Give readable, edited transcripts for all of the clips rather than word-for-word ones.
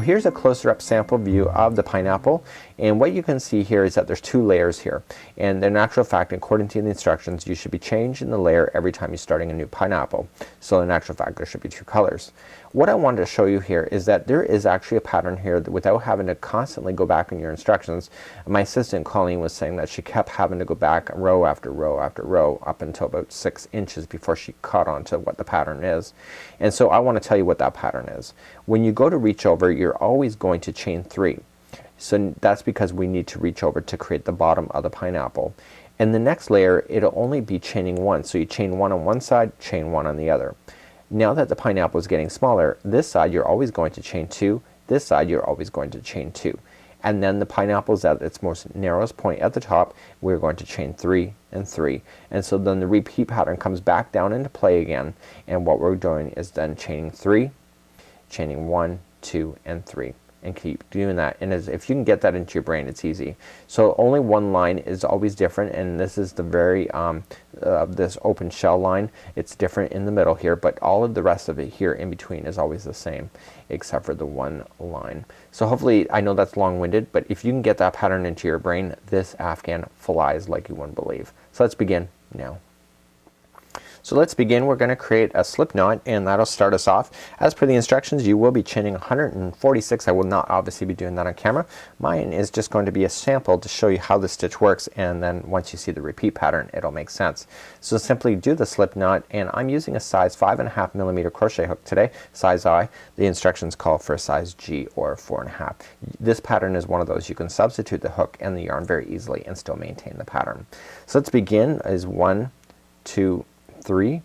here's a closer up sample view of the pineapple, and what you can see here is that there's two layers here, and in actual fact according to the instructions you should be changing the layer every time you're starting a new pineapple. So in actual fact there should be two colors. What I wanted to show you here is that there is actually a pattern here that without having to constantly go back in your instructions. My assistant Colleen was saying that she kept having to go back row after row after row up until about 6 inches before she caught on to what the pattern is. And so I want to tell you what that pattern is. When you go to reach over, you're always going to chain 3. So that's because we need to reach over to create the bottom of the pineapple. And the next layer it'll only be chaining 1. So you chain 1 on one side, chain 1 on the other. Now that the pineapple is getting smaller, this side you're always going to chain 2, this side you're always going to chain 2. And then the pineapple is at its most narrowest point at the top, we're going to chain 3 and 3. And so then the repeat pattern comes back down into play again, and what we're doing is then chaining 3, chaining 1, 2, and 3. And keep doing that, and if you can get that into your brain it's easy. So only one line is always different, and this is the very this open shell line. It's different in the middle here, but all of the rest of it here in between is always the same except for the one line. So hopefully, I know that's long-winded, but if you can get that pattern into your brain, this Afghan flies like you wouldn't believe. So let's begin now. So let's begin. We're going to create a slip knot, and that'll start us off. As per the instructions you will be chaining 146. I will not obviously be doing that on camera. Mine is just going to be a sample to show you how the stitch works, and then once you see the repeat pattern it'll make sense. So simply do the slip knot, and I'm using a size 5.5 millimeter crochet hook today, size I. The instructions call for a size G or 4.5. This pattern is one of those you can substitute the hook and the yarn very easily and still maintain the pattern. So let's begin is 1, 2, 3,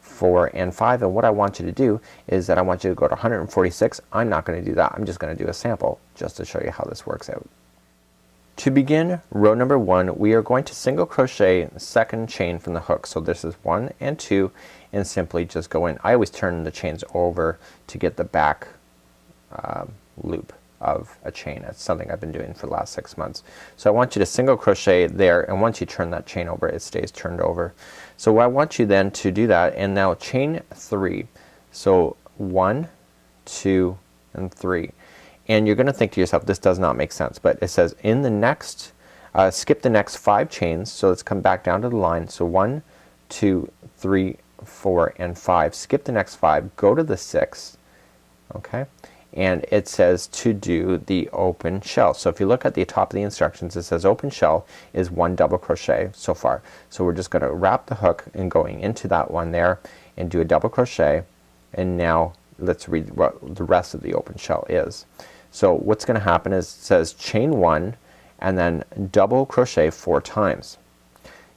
4, and 5, and what I want you to do is that I want you to go to 146. I'm not going to do that. I'm just going to do a sample just to show you how this works out. To begin row number 1, we are going to single crochet the second chain from the hook. So this is 1 and 2, and simply just go in. I always turn the chains over to get the back loop of a chain. It's something I've been doing for the last 6 months. So I want you to single crochet there, and once you turn that chain over it stays turned over. So I want you then to do that, and now chain 3. So 1, 2, and 3. And you're gonna think to yourself, this does not make sense, but it says in the next skip the next 5 chains. So let's come back down to the line. So 1, 2, 3, 4, and 5. Skip the next 5, go to the 6th. Okay, and it says to do the open shell. So if you look at the top of the instructions, it says open shell is 1 double crochet so far. So we're just gonna wrap the hook and going into that one there and do a double crochet, and now let's read what the rest of the open shell is. So what's gonna happen is it says chain 1 and then double crochet 4 times.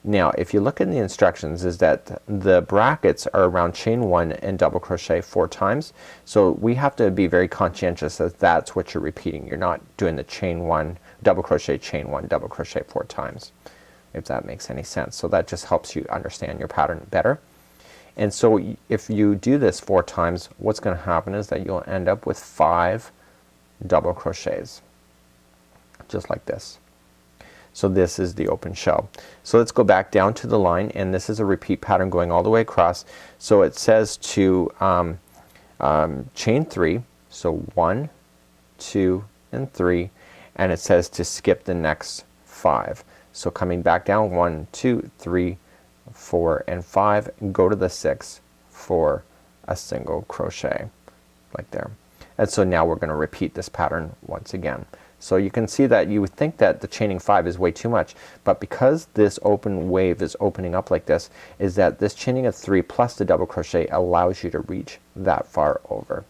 Now if you look in the instructions is that the brackets are around chain 1 and double crochet 4 times. So we have to be very conscientious that that's what you're repeating. You're not doing the chain 1, double crochet, chain 1, double crochet 4 times, if that makes any sense. So that just helps you understand your pattern better. And so if you do this 4 times, what's gonna happen is that you'll end up with 5 double crochets just like this. So this is the open shell. So let's go back down to the line, and this is a repeat pattern going all the way across. So it says to chain 3. So 1, 2, and 3, and it says to skip the next 5. So coming back down 1, 2, 3, 4, and 5, and go to the 6th for a single crochet like there. And so now we're gonna repeat this pattern once again. So you can see that you would think that the chaining 5 is way too much, but because this open wave is opening up like this, is that this chaining of 3 plus the double crochet allows you to reach that far over.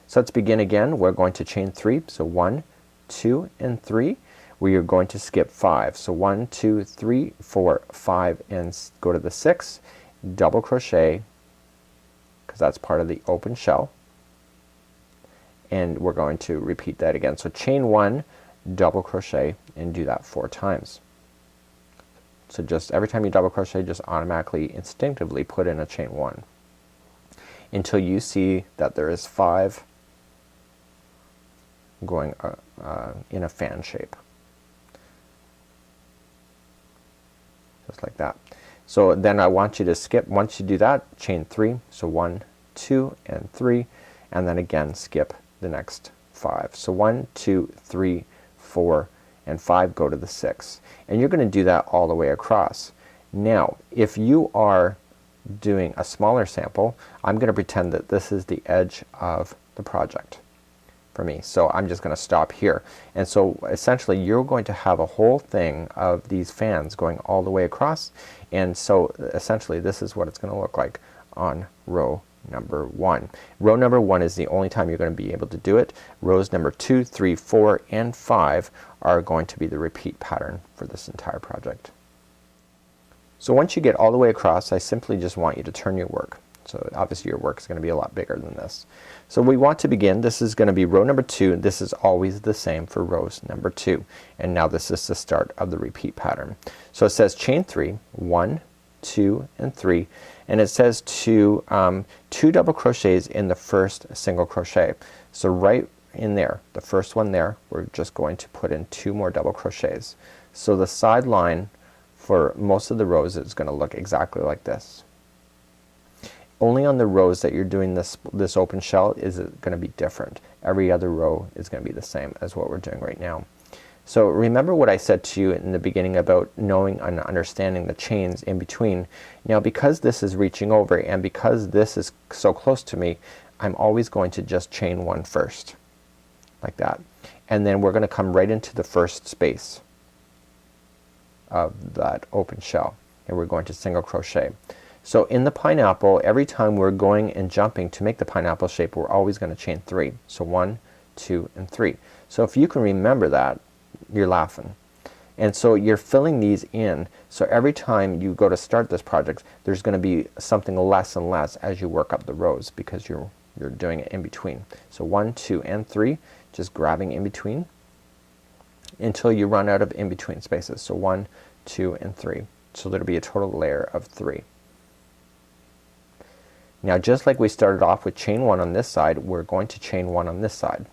So let's begin again. We're going to chain 3. So 1, 2, and 3. We are going to skip 5. So 1, 2, 3, 4, 5, and go to the 6th, double crochet, because that's part of the open shell. And we're going to repeat that again. So chain 1, double crochet, and do that 4 times. So just every time you double crochet, just automatically instinctively put in a chain 1 until you see that there is 5 going in a fan shape, just like that. So then I want you to skip, once you do that, chain 3. So 1, 2, and 3, and then again skip the next 5. So 1, 2, 3, 4 and 5 go to the 6, and you're gonna do that all the way across. Now if you are doing a smaller sample, I'm gonna pretend that this is the edge of the project for me. So I'm just gonna stop here, and so essentially you're going to have a whole thing of these fans going all the way across, and so essentially this is what it's gonna look like on row number 1. Row number 1 is the only time you're going to be able to do it. Rows number 2, 3, 4 and 5 are going to be the repeat pattern for this entire project. So once you get all the way across, I simply just want you to turn your work. So obviously your work is going to be a lot bigger than this. So we want to begin. This is going to be row number 2. This is always the same for rows number 2, and now this is the start of the repeat pattern. So it says chain 3, 1, 2 and 3, and it says to 2 double crochets in the first single crochet. So right in there, the first one there, we're just going to put in 2 more double crochets. So the side line for most of the rows is going to look exactly like this. Only on the rows that you're doing this open shell is it going to be different. Every other row is going to be the same as what we're doing right now. So remember what I said to you in the beginning about knowing and understanding the chains in between. Now because this is reaching over and because this is so close to me, I'm always going to just chain 1 first, like that, and then we're going to come right into the first space of that open shell, and we're going to single crochet. So in the pineapple, every time we're going and jumping to make the pineapple shape, we're always going to chain 3. So 1, 2 and 3. So if you can remember that, you're laughing. And so you're filling these in, so every time you go to start this project, there's going to be something less and less as you work up the rows, because you're doing it in between. So 1, 2 and 3, just grabbing in between until you run out of in between spaces. So 1, 2 and 3. So there'll be a total layer of 3. Now just like we started off with chain 1 on this side, we're going to chain 1 on this side.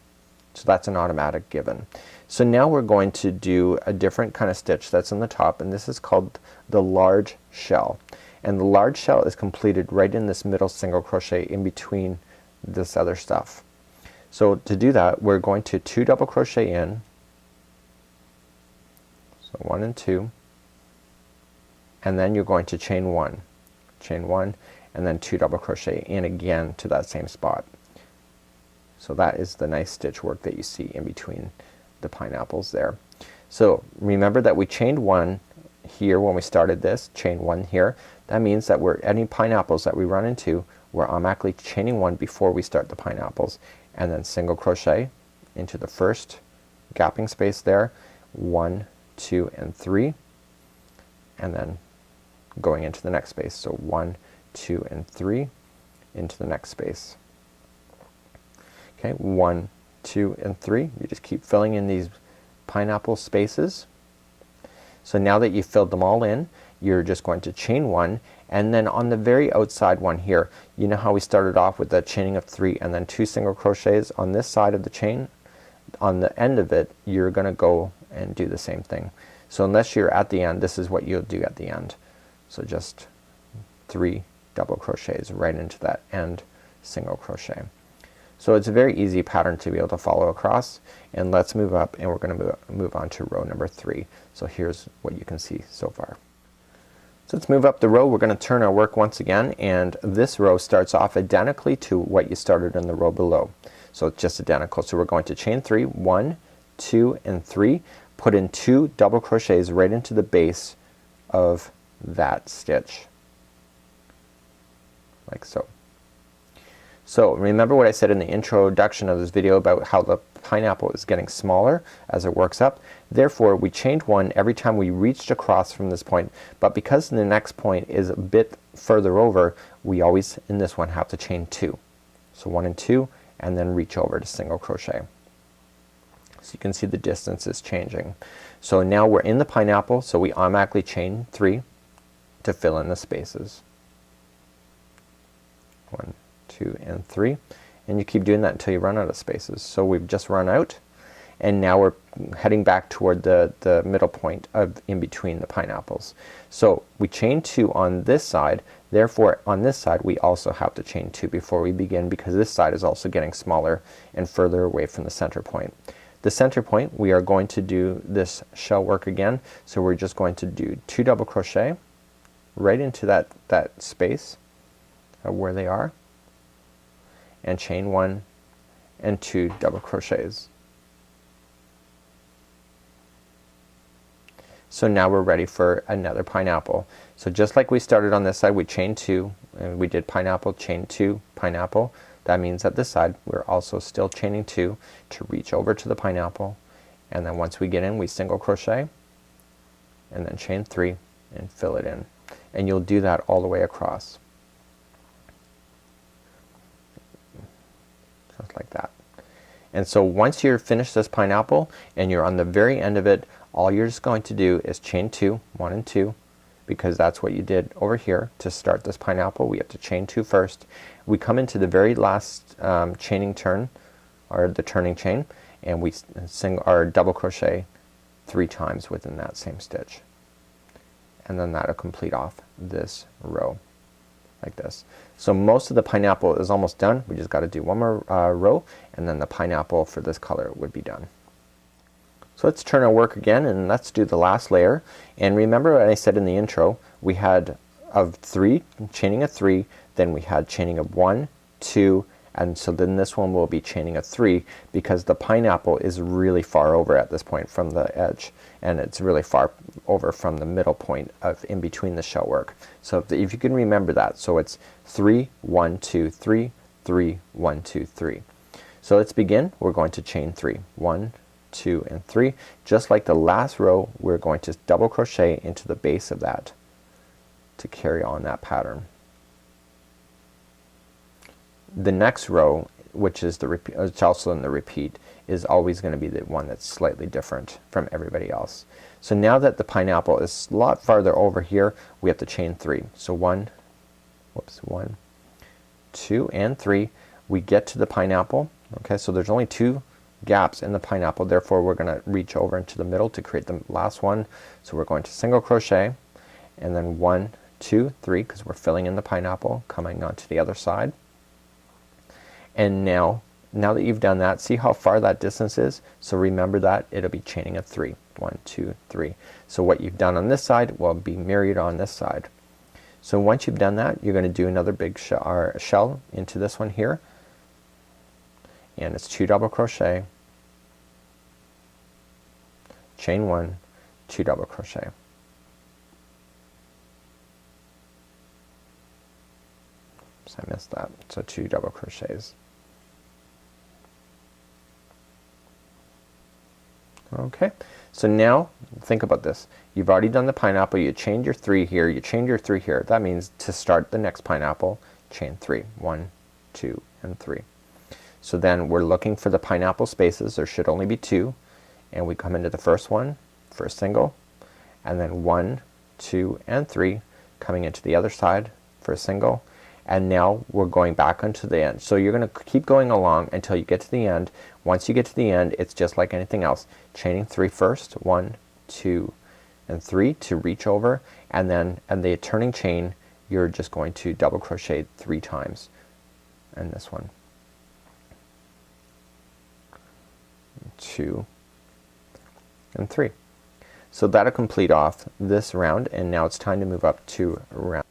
So that's an automatic given. So now we're going to do a different kind of stitch that's on the top, and this is called the large shell. And the large shell is completed right in this middle single crochet in between this other stuff. So to do that, we're going to 2 double crochet in, so 1 and 2, and then you're going to chain 1, and then 2 double crochet in again to that same spot. So that is the nice stitch work that you see in between the pineapples there. So remember that we chained 1 here when we started this, chain 1 here. That means that any pineapples that we run into, we're automatically chaining 1 before we start the pineapples, and then single crochet into the first gapping space there, 1, 2 and 3, and then going into the next space. So 1, 2 and 3 into the next space. Okay, 1, 2 and 3. You just keep filling in these pineapple spaces. So now that you've filled them all in, you're just going to chain 1, and then on the very outside one here, you know how we started off with the chaining of 3 and then 2 single crochets on this side of the chain? On the end of it, you're gonna go and do the same thing. So unless you're at the end, this is what you'll do at the end. So just 3 double crochets right into that end single crochet. So it's a very easy pattern to be able to follow across, and let's move up and we're gonna move on to row number 3. So here's what you can see so far. So let's move up the row. We're gonna turn our work once again, and this row starts off identically to what you started in the row below. So it's just identical. So we're going to chain 3, 1, 2 and 3, put in 2 double crochets right into the base of that stitch, like so. So remember what I said in the introduction of this video about how the pineapple is getting smaller as it works up. Therefore we chained 1 every time we reached across from this point, but because the next point is a bit further over, we always in this one have to chain 2. So 1 and 2, and then reach over to single crochet. So you can see the distance is changing. So now we're in the pineapple, so we automatically chain 3 to fill in the spaces. 1, 2 and 3, and you keep doing that until you run out of spaces. So we've just run out, and now we're heading back toward the middle point of in between the pineapples. So we chain 2 on this side, Therefore on this side we also have to chain 2 before we begin, because this side is also getting smaller and further away from the center point. The center point, we are going to do this shell work again, so we're just going to do 2 double crochet right into that space of where they are, and chain 1 and 2 double crochets. So now we're ready for another pineapple. So just like we started on this side, we chained 2 and we did pineapple, chain 2, pineapple. That means that this side we're also still chaining 2 to reach over to the pineapple, and then once we get in we single crochet and then chain 3 and fill it in, and you'll do that all the way across just like that. And so once you're finished this pineapple and you're on the very end of it, all you're just going to do is chain 2, 1 and 2, because that's what you did over here to start this pineapple. We have to chain 2 first. We come into the very last chaining turn, or the turning chain, and we double crochet 3 times within that same stitch, and then that'll complete off this row like this. So most of the pineapple is almost done. We just got to do one more row, and then the pineapple for this color would be done. So let's turn our work again and let's do the last layer. And remember what I said in the intro, we had of 3, chaining of 3, then we had chaining of 1, 2, and so then this one will be chaining of 3, because the pineapple is really far over at this point from the edge, and it's really far over from the middle point of in between the shell work. So if you can remember that, so it's 3, 1, 2, 3, 3, 1, 2, 3. So let's begin. We're going to chain 3, 1, 2 and 3. Just like the last row, we're going to double crochet into the base of that to carry on that pattern. The next row, which is the repeat, it's also in the repeat, is always going to be the one that's slightly different from everybody else. So now that the pineapple is a lot farther over here, we have to chain 3. So 1, 2 and 3. We get to the pineapple. Okay, so there's only 2 gaps in the pineapple, therefore we're going to reach over into the middle to create the last one. So we're going to single crochet and then 1, 2, 3, because we're filling in the pineapple, coming onto the other side. And now that you've done that, see how far that distance is? So remember that it'll be chaining of 3, 1, 2, 3. So what you've done on this side will be mirrored on this side. So once you've done that, you're going to do another big shell into this one here, and it's 2 double crochet, chain 1, 2 double crochet. So I missed that. So 2 double crochets. Okay, so now think about this. You've already done the pineapple, you chained your 3 here, you chained your 3 here. That means to start the next pineapple, chain 3, 1, 2 and 3. So then we're looking for the pineapple spaces. There should only be 2, and we come into the first one for a single, and then 1, 2 and 3 coming into the other side for a single, and now we're going back onto the end. So you're going to keep going along until you get to the end. Once you get to the end, it's just like anything else, chaining 3 first, 1, 2 and 3 to reach over, and then and the turning chain you're just going to double crochet 3 times in this one. 2 and 3. So that'll complete off this round, and now it's time to move up to round.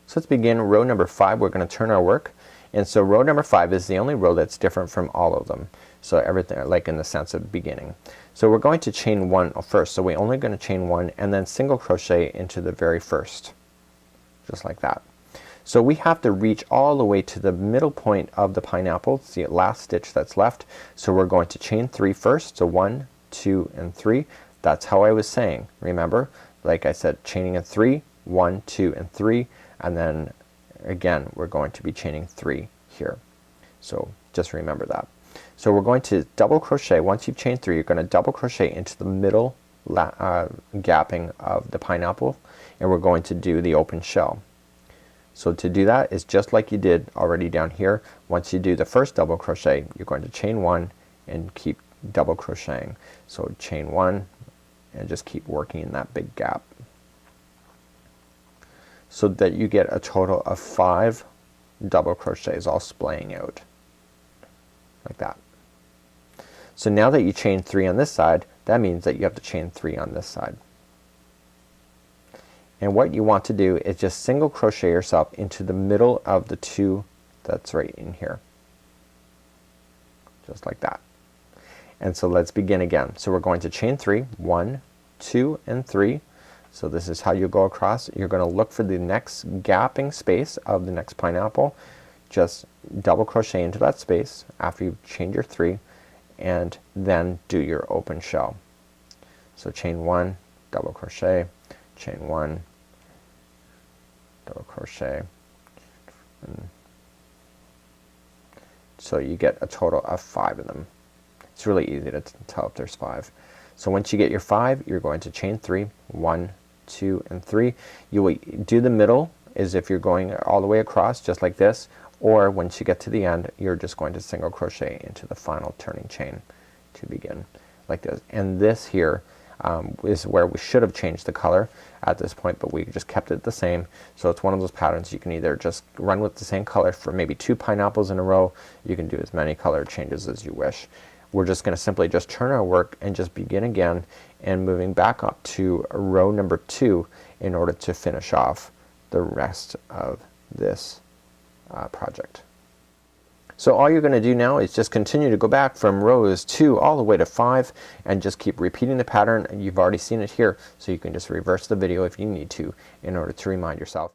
So let's begin row number 5. We're going to turn our work, and so row number 5 is the only row that's different from all of them. So everything, like in the sense of beginning. So we're going to chain 1 first. So we're only going to chain 1 and then single crochet into the very first, just like that. So we have to reach all the way to the middle point of the pineapple. It's the last stitch that's left. So we're going to chain 3 first. So 1, 2 and 3. That's how I was saying. Remember, like I said, chaining a 3, 1, 2 and 3, and then again we're going to be chaining 3 here. So just remember that. So we're going to double crochet. Once you've chained 3, you're going to double crochet into the middle gapping of the pineapple, and we're going to do the open shell. So to do that is just like you did already down here. Once you do the first double crochet, you're going to chain 1 and keep double crocheting. So chain 1 and just keep working in that big gap. so that you get a total of 5 double crochets all splaying out like that. So now that you chain 3 on this side, that means that you have to chain 3 on this side. And what you want to do is just single crochet yourself into the middle of the 2 that's right in here, just like that. And so let's begin again. So we're going to chain 3, 1, 2 and 3. So this is how you go across. You're going to look for the next gapping space of the next pineapple, just double crochet into that space after you've chained your 3, and then do your open shell. So chain 1, double crochet, chain 1, double crochet, and so you get a total of 5 of them. It's really easy to tell if there's 5. So once you get your 5, you're going to chain 3, 1, 2 and 3. You will do the middle as if you're going all the way across, just like this, or once you get to the end, you're just going to single crochet into the final turning chain to begin, like this. And this here is where we should have changed the color at this point, but we just kept it the same. So it's one of those patterns you can either just run with the same color for maybe 2 pineapples in a row. You can do as many color changes as you wish. We're just going to simply just turn our work and just begin again and moving back up to row number 2 in order to finish off the rest of this project. So all you're going to do now is just continue to go back from rows 2 all the way to 5 and just keep repeating the pattern. You've already seen it here, so you can just reverse the video if you need to in order to remind yourself.